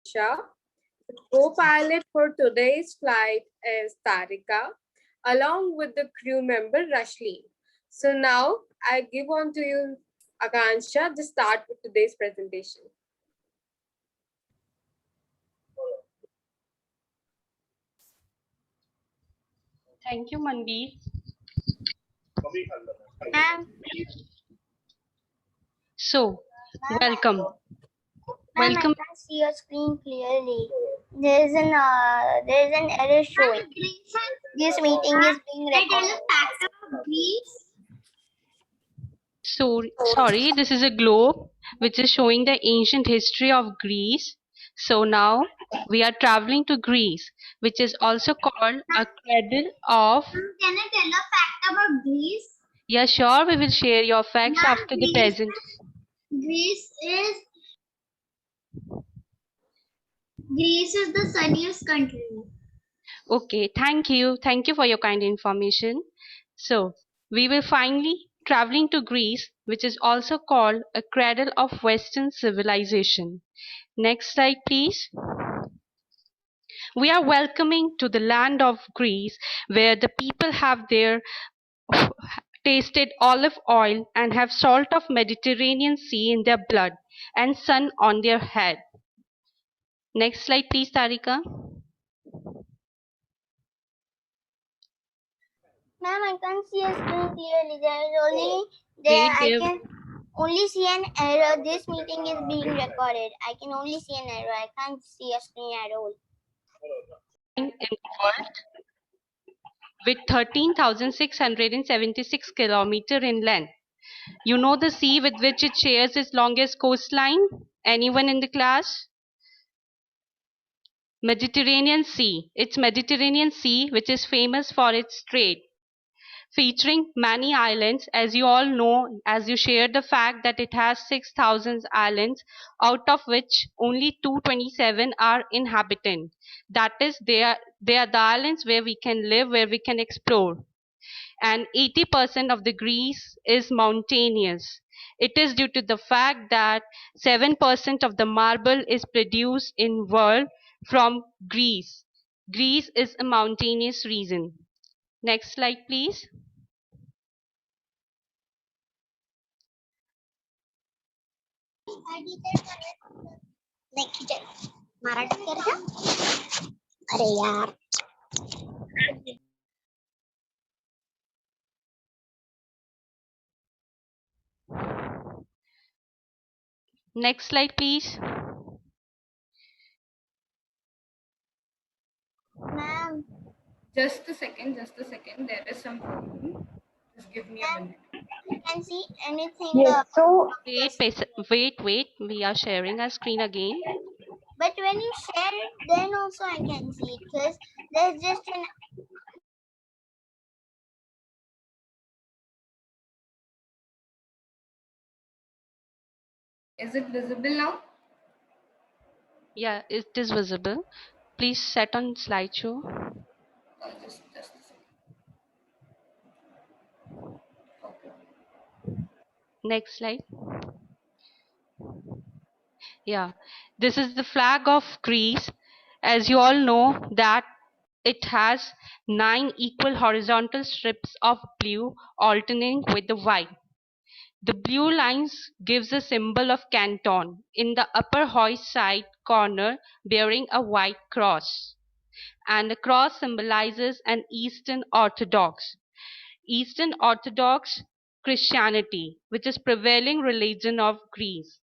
Akansha. The co-pilot for today's flight is Tarika, along with the crew member Rashleen. So now I give on to you, Akansha, to start with today's presentation. Thank you, Manbir. So, welcome. Ma'am, I can see your screen clearly. There's an error showing. This meeting is being recorded. So, sorry, this is a globe which is showing the ancient history of Greece. So now we are traveling to Greece, which is also called a cradle of. Can I tell a fact about Greece? Yeah, sure, we will share your facts after the present. Greece is the sunniest country. Okay, thank you. Thank you for your kind information. So, we will finally traveling to Greece, which is also called a cradle of Western civilization. Next slide, please. We are welcoming to the land of Greece, where the people have their tasted olive oil and have salt of Mediterranean Sea in their blood and sun on their head. Next slide, please, Tarika. Ma'am, I can't see your screen clearly. I can only see an error. This meeting is being recorded. I can only see an error. I can't see a screen at all. In the world, with 13,676 kilometers in length. You know the sea with which it shares its longest coastline? Anyone in the class? Mediterranean Sea. It's Mediterranean Sea which is famous for its trade, featuring many islands. As you all know, as you shared the fact that it has 6,000 islands, out of which only 227 are inhabitant. That is, they are the islands where we can live, where we can explore. And 80% of the Greece is mountainous. It is due to the fact that 7% of the marble is produced in world from Greece. Greece is a mountainous region. Next slide, please. अरे यार Next slide, please. Ma'am, Just a second, there is some problem. Just give me a minute. I can see anything. Wait. We are sharing our screen again. But when you share it, then also I can see it because there's just an. Is it visible now? Yeah, it is visible. Please set on slideshow. Just a second. Okay. Next slide. Yeah, this is the flag of Greece. As you all know that it has 9 equal horizontal strips of blue alternating with the white. The blue lines gives a symbol of canton in the upper hoist side corner bearing a white cross. And the cross symbolizes an Eastern Orthodox Christianity, which is prevailing religion of Greece.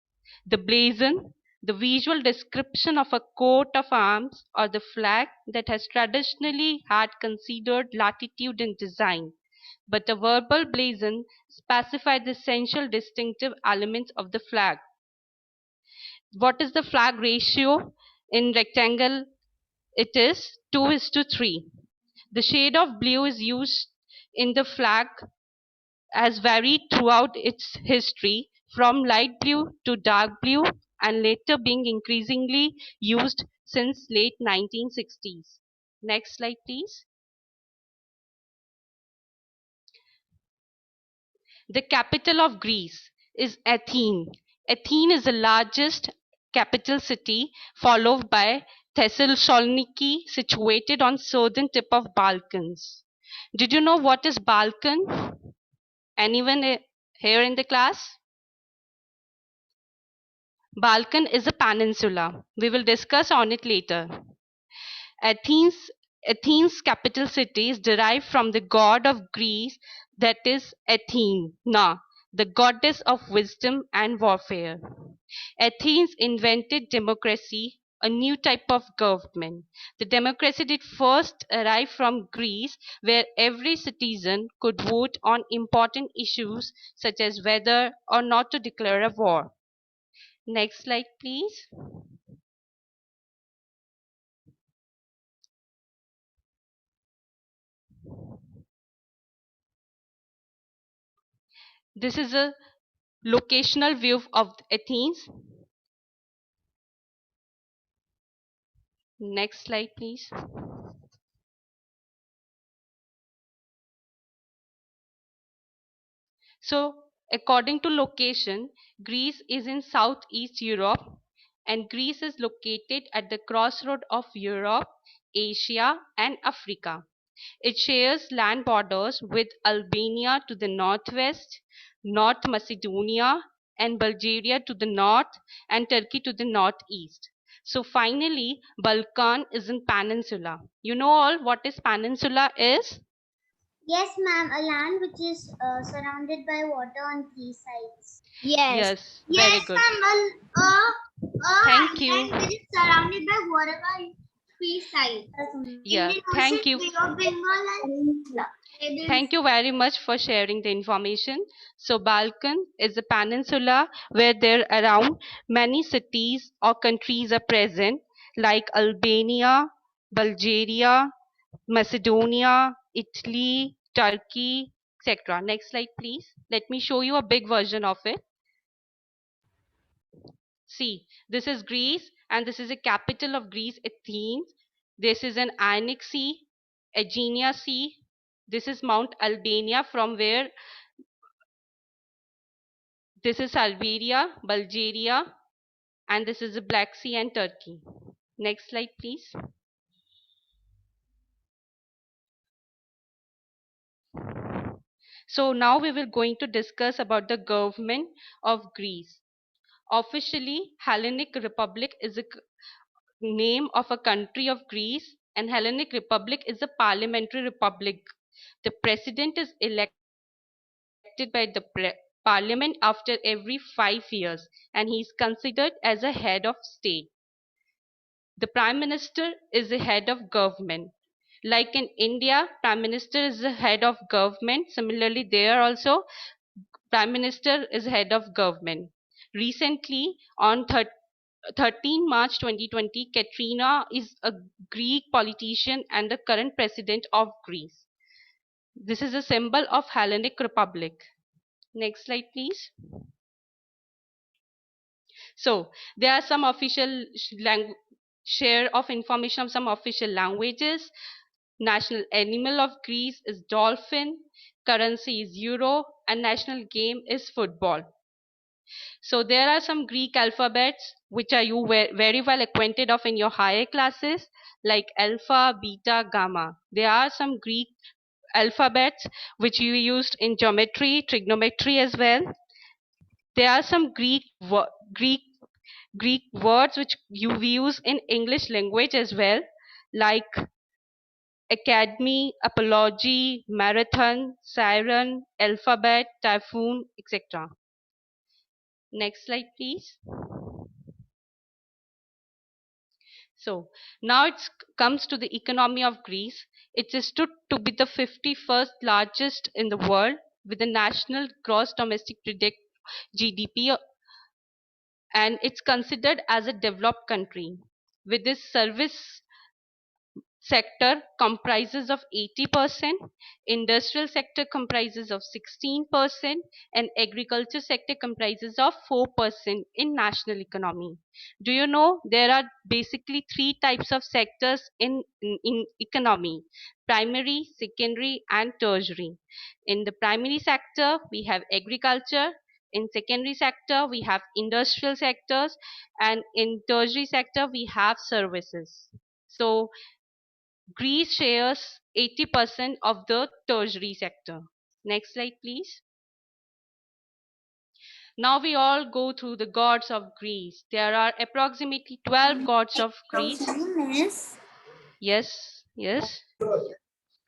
The blazon, the visual description of a coat of arms or the flag that has traditionally had considered latitude in design, but the verbal blazon specifies the essential distinctive elements of the flag. What is the flag ratio in rectangle? It is 2:3. The shade of blue is used in the flag has varied throughout its history, from light blue to dark blue, and later being increasingly used since late 1960s. Next slide, please. The capital of Greece is Athens. Athens is the largest capital city, followed by Thessaloniki, situated on southern tip of Balkans. Did you know what is Balkan? Anyone here in the class? Balkan is a peninsula. We will discuss on it later. Athens, Athens capital city is derived from the god of Greece, that is Athena, the goddess of wisdom and warfare. Athens invented democracy, a new type of government. The democracy did first arrive from Greece, where every citizen could vote on important issues such as whether or not to declare a war. Next slide, please. This is a locational view of Athens. Next slide, please. So, according to location, Greece is in Southeast Europe, and Greece is located at the crossroad of Europe, Asia, and Africa. It shares land borders with Albania to the northwest, North Macedonia and Bulgaria to the north, and Turkey to the northeast. So finally, Balkan is in peninsula. You know all what is peninsula is? Yes, ma'am. A land which is surrounded by water on three sides. Yes. Yes, very Yes, good. ma'am. A Thank you. island which is surrounded by water on three sides. Yeah, Indian Ocean, thank you. Bay of Bengal, and Arabian Thank you very much for sharing the information. So Balkan is a peninsula where there around many cities or countries are present like Albania, Bulgaria, Macedonia, Italy, Turkey, etc. Next slide, please. Let me show you a big version of it. See, this is Greece and this is the capital of Greece, Athens. This is an Ionic Sea, Aegea Sea. This is Mount Albania from where this is Albania, Bulgaria, and this is the Black Sea and Turkey. Next slide, please. So now we will going to discuss about the government of Greece. Officially, Hellenic Republic is a name of a country of Greece, and Hellenic Republic is a parliamentary republic. The president is elected by the parliament after every 5 years, and he is considered as a head of state. The prime minister is the head of government. Like in India, prime minister is the head of government. Similarly, there also prime minister is head of government. Recently, on 13 March 2020, Katrina is a Greek politician and the current president of Greece. This is a symbol of Hellenic Republic. Next slide, please. So there are some official share of information of some official languages. National animal of Greece is dolphin, currency is euro, and national game is football. So there are some Greek alphabets which are you very well acquainted of in your higher classes, like alpha, beta, gamma. There are some Greek alphabets which you used in geometry, trigonometry as well. There are some Greek words which you use in English language as well, like academy, apology, marathon, siren, alphabet, typhoon, etc. Next slide, please. So now it comes to the economy of Greece. It is stood to be the 51st largest in the world with a national gross domestic product GDP, and it's considered as a developed country. With this service sector comprises of 80%, industrial sector comprises of 16%, and agriculture sector comprises of 4% in national economy. Do you know there are basically three types of sectors in economy: primary, secondary, and tertiary. In the primary sector, we have agriculture, In secondary sector, we have industrial sectors, and in tertiary sector, we have services. So Greece shares 80% of the tertiary sector. Next slide, please. Now we all go through the gods of Greece. There are approximately 12 gods of Greece. Miss, Yes, yes.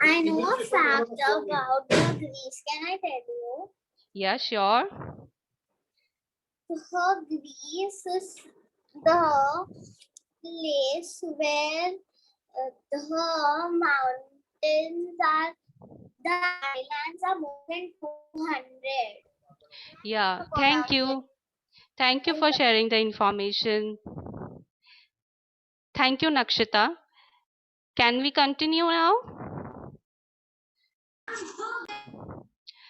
I know a fact about the Greece. Can I tell you? Yeah, sure. The Greece is the place where the mountains are, the islands are more than 200. Yeah, thank you. Thank you for sharing the information. Thank you, Nakshita. Can we continue now?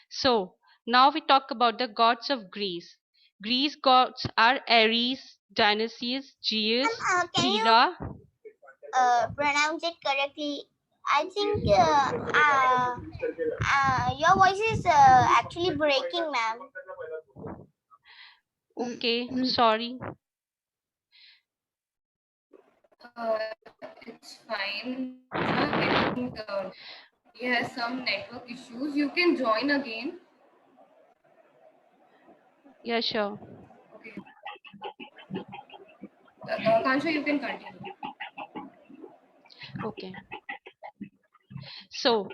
So, now we talk about the gods of Greece. Greece gods are Ares, Dionysius, Zeus, Can you Hera. pronounce it correctly? I think your voice is actually breaking, ma'am. Okay, sorry. It's fine. I think he has some network issues. You can join again. Yeah, sure. Okay. Kansha, you can continue. Okay. So,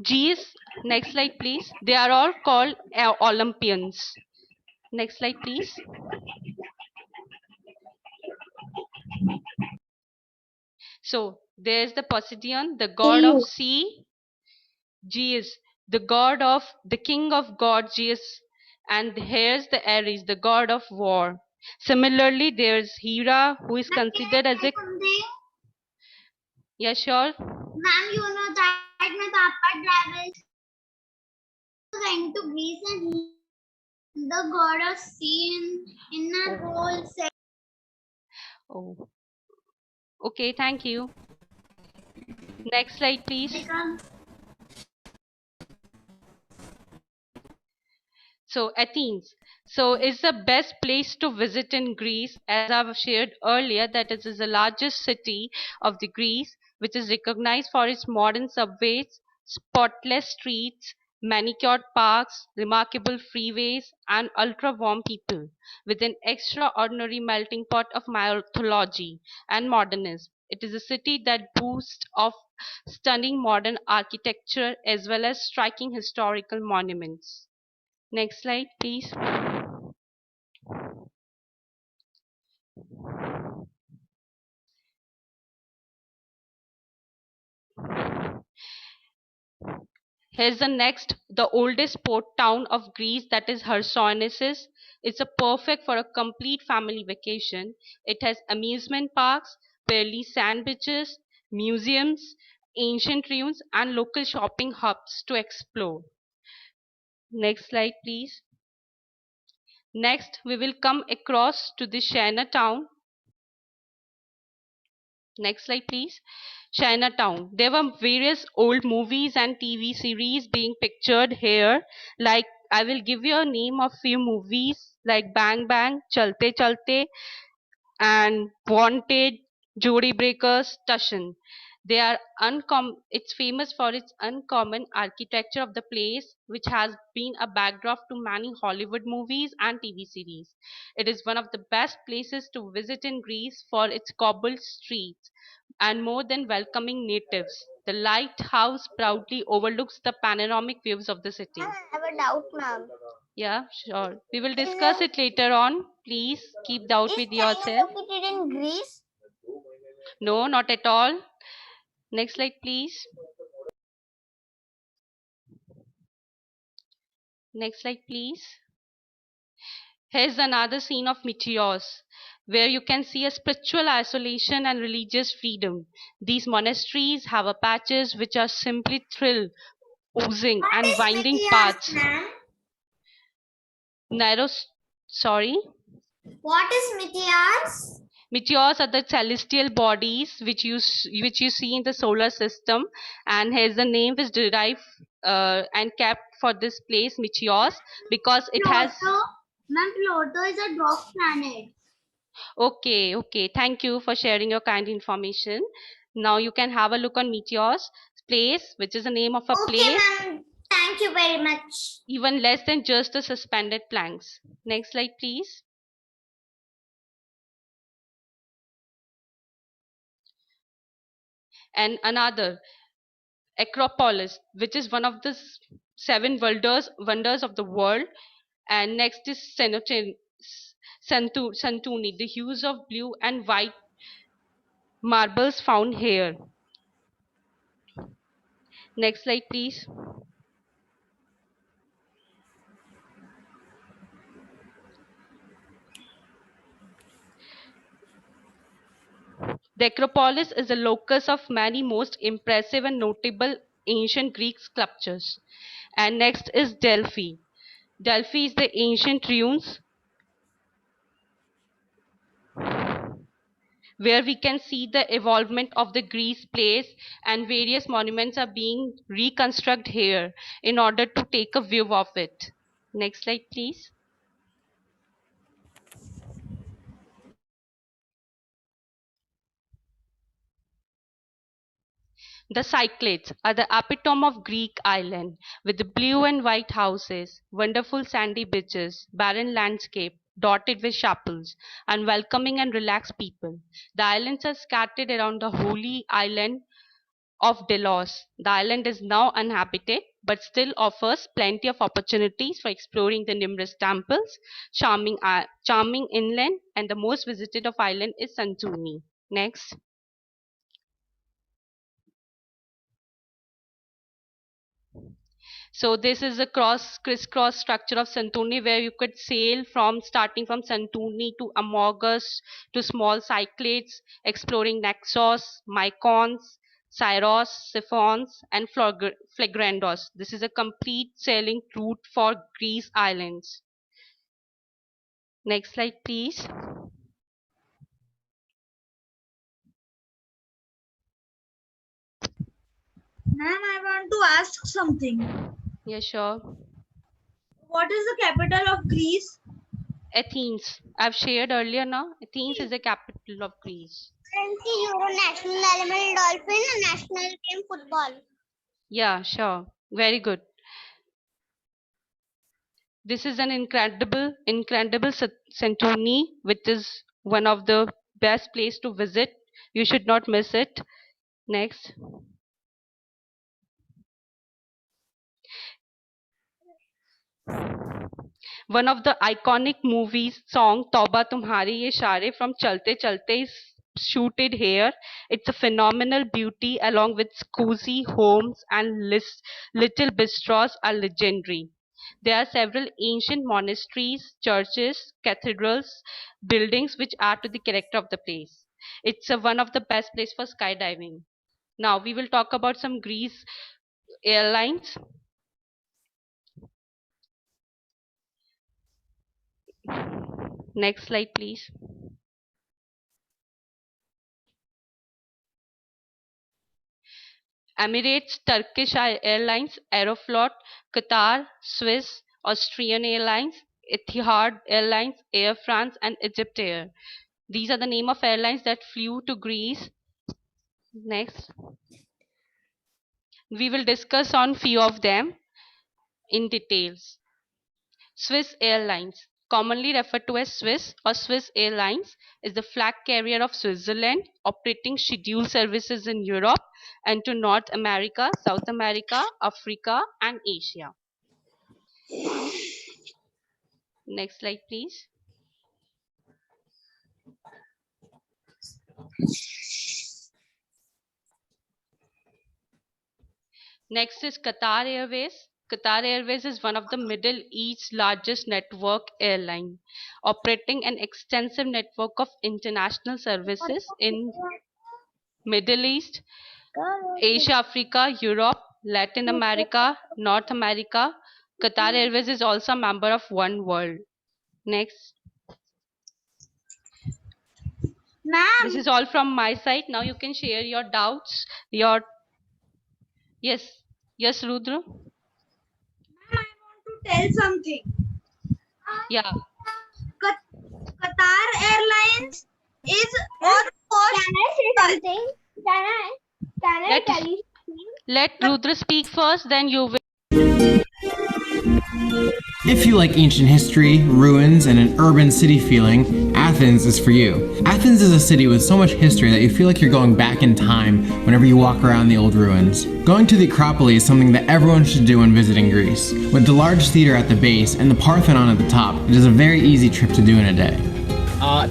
Zeus, next slide, please. They are all called Olympians. Next slide, please. So, there's the Poseidon, the god of sea, Zeus, the god of the king of gods, Zeus, and here's the Ares, the god of war. Similarly, there's Hera, who is Ma'am, can I considered as say a something? yeah, sure. Ma'am, you know that my papa travels went to Greece and he the god of sea in a whole set. Oh, okay, thank you. Next slide, please. So Athens. So is the best place to visit in Greece, as I've shared earlier, that it is the largest city of the Greece, which is recognized for its modern subways, spotless streets, manicured parks, remarkable freeways, and ultra warm people, with an extraordinary melting pot of mythology and modernism. It is a city that boasts of stunning modern architecture as well as striking historical monuments. Next slide, please. Here's the next, the oldest port town of Greece, that is Chersonesus. It's a perfect for a complete family vacation. It has amusement parks, pearly sand beaches, museums, ancient ruins, and local shopping hubs to explore. Next slide, please. Next, we will come across to the Chinatown. Next slide, please. Chinatown. There were various old movies and TV series being pictured here. Like, I will give you a name of few movies like Bang Bang, Chalte Chalte, and Wanted, Jodi Breakers, Tushin. They are it's famous for its uncommon architecture of the place, which has been a backdrop to many Hollywood movies and TV series. It is one of the best places to visit in Greece for its cobbled streets and more than welcoming natives. The lighthouse proudly overlooks the panoramic views of the city. I have a doubt, ma'am. Yeah, sure. We will Is, discuss it later on. Please keep doubt is with China yourself. located in Greece? No, not at all. Next slide, please. Next slide, please. Here's another scene of meteors, where you can see a spiritual isolation and religious freedom. These monasteries have a patches which are simply thrill, oozing, What and is winding meteors, paths. ma'am? Narrow, sorry. What is meteors? Meteors are the celestial bodies which you see in the solar system, and here's the name is derived and kept for this place Mytios because it has. Ma'am, Pluto is a dwarf planet. Okay. Thank you for sharing your kind information. Now you can have a look on Meteor's place, which is the name of a Okay, place, ma'am. Thank you very much. even less than just the suspended planks. Next slide, please. And another Acropolis, which is one of the seven wonders of the world. And next is Santuni, the hues of blue and white marbles found here. Next slide, please. The Acropolis is the locus of many most impressive and notable ancient Greek sculptures. And next is Delphi. Delphi is the ancient ruins where we can see the evolvement of the Greece place, and various monuments are being reconstructed here in order to take a view of it. Next slide, please. The Cyclades are the epitome of Greek island, with the blue and white houses, wonderful sandy beaches, barren landscape dotted with chapels, and welcoming and relaxed people. The islands are scattered around the holy island of Delos. The island is now uninhabited but still offers plenty of opportunities for exploring the numerous temples, charming inland, and the most visited of island is Santorini. Next. So this is a crisscross structure of Santorini where you could sail from starting from Santorini to Amogus to small Cyclades, exploring Naxos, Mykonos, Syros, Siphons, and Flagrandos. This is a complete sailing route for Greece islands. Next slide, please. Ma'am, I want to ask something. Yeah, sure. What is the capital of Greece? Athens. I've shared earlier now. Athens is the capital of Greece. Currency, Euro, national animal, dolphin, and national game, football. Yeah, sure. Very good. This is an incredible Santorini, which is one of the best place to visit. You should not miss it. Next. One of the iconic movies song Tauba Tumhari Ye Ishare from Chalte Chalte is shooted here. It's a phenomenal beauty along with cozy homes and little bistros are legendary. There are several ancient monasteries, churches, cathedrals, buildings which add to the character of the place. It's one of the best place for skydiving. Now we will talk about some Greece airlines. Next slide, please. Emirates, Turkish Airlines, Aeroflot, Qatar, Swiss, Austrian Airlines, Etihad Airlines, Air France, and Egypt Air. These are the name of airlines that flew to Greece. Next, we will discuss on few of them in details. Swiss Airlines, commonly referred to as Swiss or Swiss Airlines, is the flag carrier of Switzerland, operating scheduled services in Europe and to North America, South America, Africa, and Asia. Next slide, please. Next is Qatar Airways. Qatar Airways is one of the Middle East's largest network airline, operating an extensive network of international services in Middle East, Asia, Africa, Europe, Latin America, North America. Qatar Airways is also a member of One World. Next. This is all from my side. Now you can share your doubts. Yes, Rudra. tell something. Yeah. Qatar Airlines is almost. Can I say something? Can I tell you something? Let Rudra speak first, then you will. If you like ancient history, ruins, and an urban city feeling, Athens is for you. Athens is a city with so much history that you feel like you're going back in time whenever you walk around the old ruins. Going to the Acropolis is something that everyone should do when visiting Greece. With the large theater at the base and the Parthenon at the top, it is a very easy trip to do in a day.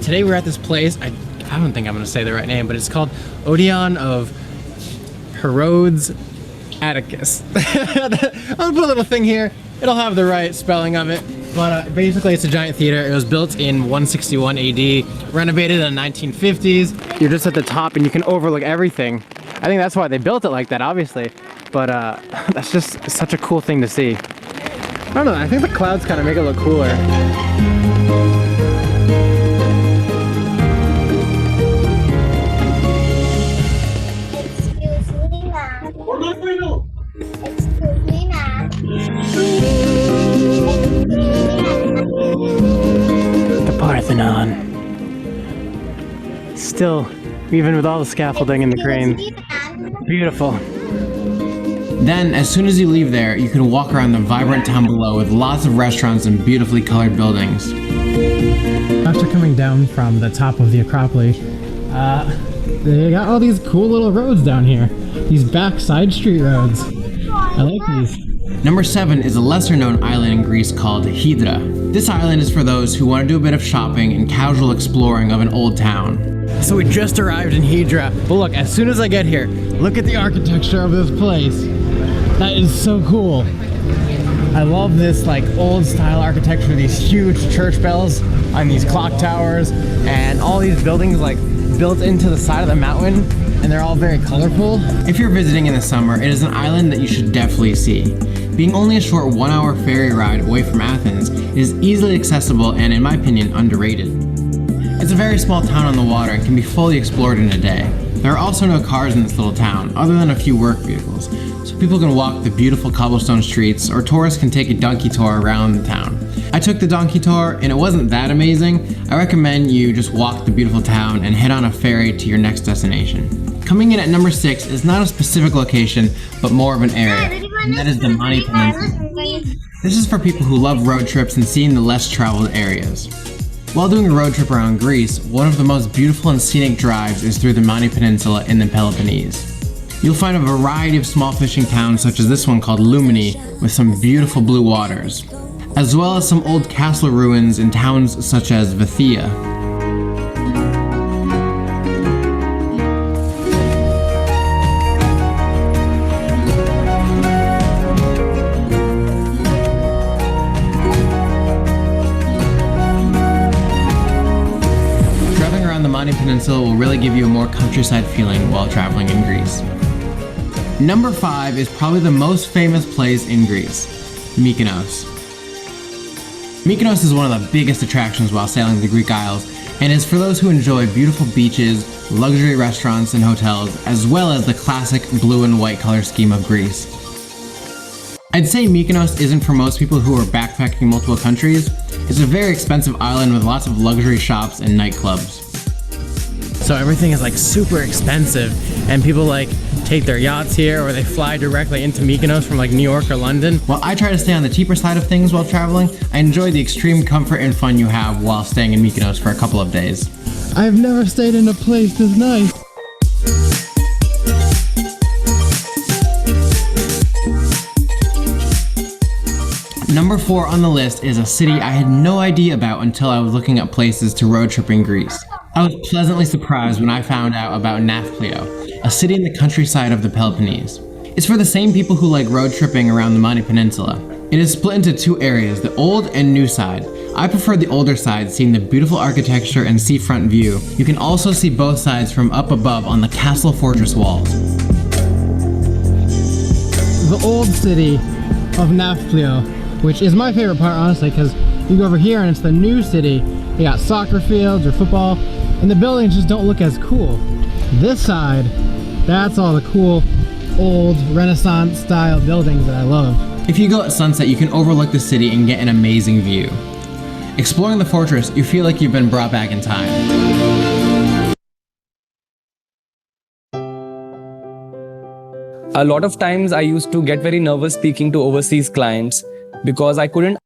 Today we're at this place, I don't think I'm going to say the right name, but it's called Odeon of Herodes Atticus. I'll put a little thing here. It'll have the right spelling of it. But basically it's a giant theater. It was built in 161 AD, renovated in the 1950s. You're just at the top and you can overlook everything. I think that's why they built it like that, obviously. But that's just such a cool thing to see. I don't know, I think the clouds kind of make it look cooler. The Parthenon. Still, even with all the scaffolding and the cranes, beautiful. Then, as soon as you leave there, you can walk around the vibrant town below with lots of restaurants and beautifully colored buildings. After coming down from the top of the Acropolis, they got all these cool little roads down here. These back side street roads. I like these. Number 7 is a lesser known island in Greece called Hydra. This island is for those who want to do a bit of shopping and casual exploring of an old town. So we just arrived in Hydra, but look, as soon as I get here, look at the architecture of this place. That is so cool. I love this like old style architecture, these huge church bells on these clock towers, and all these buildings like built into the side of the mountain, and they're all very colorful. If you're visiting in the summer, it is an island that you should definitely see. Being only a short 1-hour ferry ride away from Athens, it is easily accessible and, in my opinion, underrated. It's a very small town on the water and can be fully explored in a day. There are also no cars in this little town, other than a few work vehicles, so people can walk the beautiful cobblestone streets, or tourists can take a donkey tour around the town. I took the donkey tour and it wasn't that amazing. I recommend you just walk the beautiful town and head on a ferry to your next destination. Coming in at number 6 is not a specific location, but more of an area, and that is the Mani Peninsula. This is for people who love road trips and seeing the less traveled areas. While doing a road trip around Greece, one of the most beautiful and scenic drives is through the Mani Peninsula in the Peloponnese. You'll find a variety of small fishing towns such as this one called Lumini with some beautiful blue waters, as well as some old castle ruins in towns such as Vithia. Driving around the Mani Peninsula will really give you a more countryside feeling while traveling in Greece. Number 5 is probably the most famous place in Greece, Mykonos. Mykonos is one of the biggest attractions while sailing the Greek Isles, and is for those who enjoy beautiful beaches, luxury restaurants and hotels, as well as the classic blue and white color scheme of Greece. I'd say Mykonos isn't for most people who are backpacking multiple countries. It's a very expensive island with lots of luxury shops and nightclubs. So everything is like super expensive, and people like take their yachts here or they fly directly into Mykonos from like New York or London. While I try to stay on the cheaper side of things while traveling, I enjoy the extreme comfort and fun you have while staying in Mykonos for a couple of days. I've never stayed in a place this nice. Number 4 on the list is a city I had no idea about until I was looking up places to road trip in Greece. I was pleasantly surprised when I found out about Nafplio, a city in the countryside of the Peloponnese. It's for the same people who like road tripping around the Mani Peninsula. It is split into 2 areas, the old and new side. I prefer the older side, seeing the beautiful architecture and seafront view. You can also see both sides from up above on the castle fortress walls. The old city of Nafplio, which is my favorite part, honestly, because you go over here and it's the new city. They got soccer fields or football, and the buildings just don't look as cool. This side, that's all the cool, old Renaissance style buildings that I love. If you go at sunset, you can overlook the city and get an amazing view. Exploring the fortress, you feel like you've been brought back in time. A lot of times I used to get very nervous speaking to overseas clients because I couldn't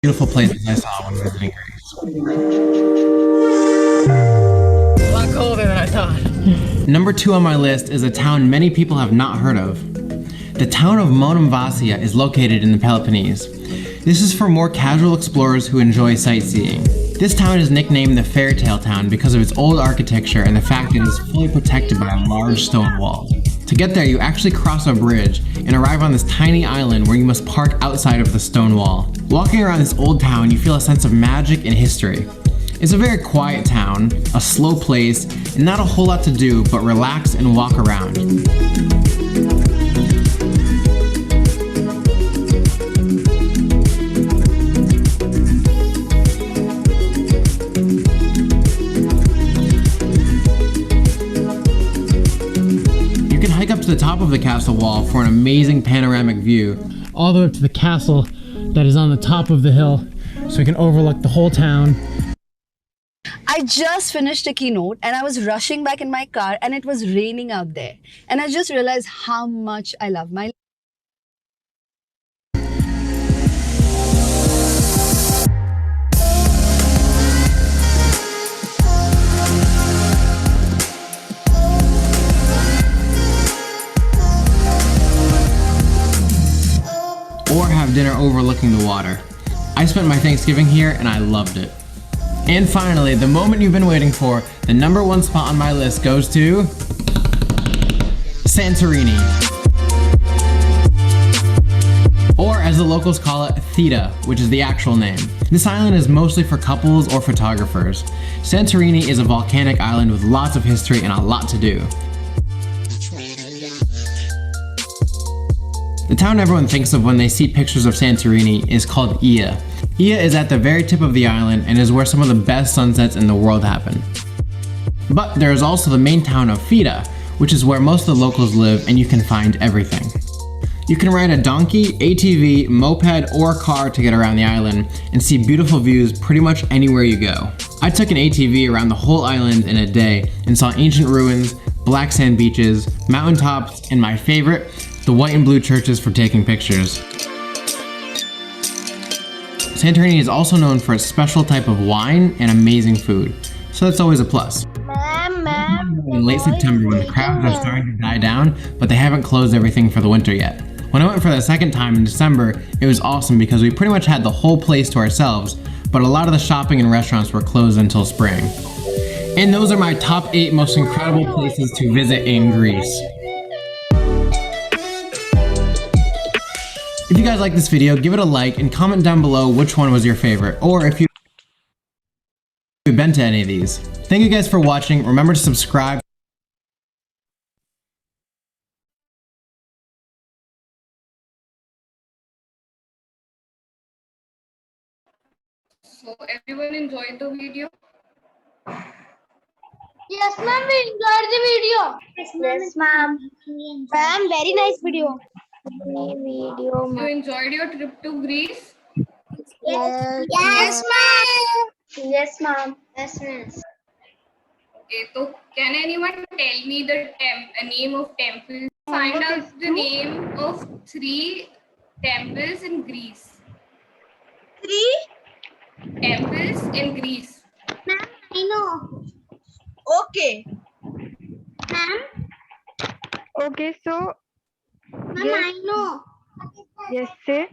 Beautiful places I saw when visiting Greece. A lot colder than I thought. Number 2 on my list is a town many people have not heard of. The town of Monemvasia is located in the Peloponnese. This is for more casual explorers who enjoy sightseeing. This town is nicknamed the Fairytale Town because of its old architecture and the fact it is fully protected by a large stone wall. To get there, you actually cross a bridge and arrive on this tiny island where you must park outside of the stone wall. Walking around this old town, you feel a sense of magic and history. It's a very quiet town, a slow place, and not a whole lot to do but relax and walk around. You can hike up to the top of the castle wall for an amazing panoramic view, All the way up to the castle that is on the top of the hill, so we can overlook the whole town. I just finished a keynote and I was rushing back in my car and it was raining out there. And I just realized how much I love my or have dinner overlooking the water. I spent my Thanksgiving here and I loved it. And finally, the moment you've been waiting for, the number 1 spot on my list goes to Santorini. Or as the locals call it, Theta, which is the actual name. This island is mostly for couples or photographers. Santorini is a volcanic island with lots of history and a lot to do. The town everyone thinks of when they see pictures of Santorini is called Ia. Ia is at the very tip of the island and is where some of the best sunsets in the world happen. But there is also the main town of Fida, which is where most of the locals live and you can find everything. You can ride a donkey, ATV, moped, or car to get around the island and see beautiful views pretty much anywhere you go. I took an ATV around the whole island in a day and saw ancient ruins, black sand beaches, mountaintops, and my favorite, the white and blue churches for taking pictures. Santorini is also known for its special type of wine and amazing food, so that's always a plus. In late September when the crowds are starting to die down, but they haven't closed everything for the winter yet. When I went for the second time in December, it was awesome because we pretty much had the whole place to ourselves, but a lot of the shopping and restaurants were closed until spring. And those are my top 8 most incredible places to visit in Greece. If you guys like this video, give it a like and comment down below which one was your favorite, or if you've been to any of these. Thank you guys for watching. Remember to subscribe. So everyone enjoyed the video? Yes, ma'am, we enjoyed the video. Yes, ma'am. Ma'am, very nice video. You enjoyed your trip to Greece? Yes, yes, ma'am. Yes, ma'am. Yes, ma'am. Okay, so can anyone tell me the name of temples? Find out the name of 3 temples in Greece. 3? Temples in Greece. Ma'am, I know. Okay. Ma'am? Okay, so Ma'am, yes, I know. yes, say.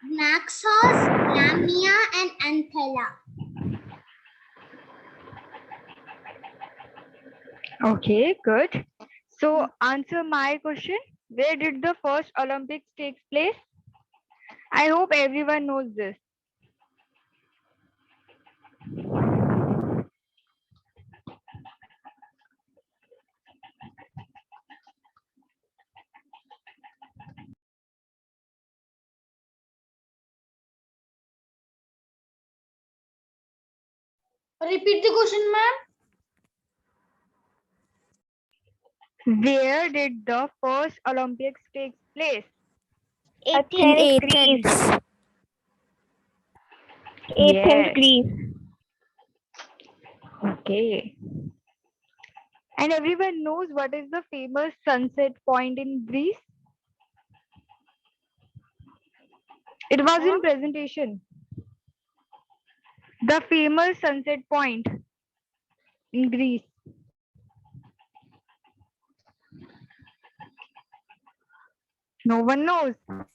Naxos, Lamia, and Anthela. Okay, good. So answer my question. Where did the first Olympics take place? I hope everyone knows this. Repeat the question, ma'am. Where did the first Olympics take place? In Athens. Yes. Greece. Okay. And everyone knows what is the famous sunset point in Greece? It was in presentation. The famous sunset point in Greece. No one knows.